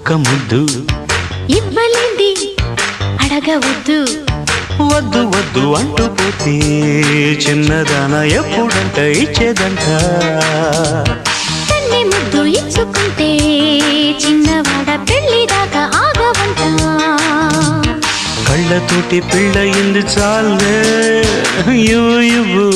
ఒక్క ముద్దు ఇవ్వలేంది అడగవద్దు వద్దు వద్దు అంటూ పోతే చిన్నదాన ఎప్పుడంట ఇచ్చేదంట తన్ని ముద్దు ఇచ్చుకుంటే చిన్నవాడ పెళ్లి దాకా ఆగవంట కళ్ళతోటి పెళ్ళయింది చాలే ఇవ్వు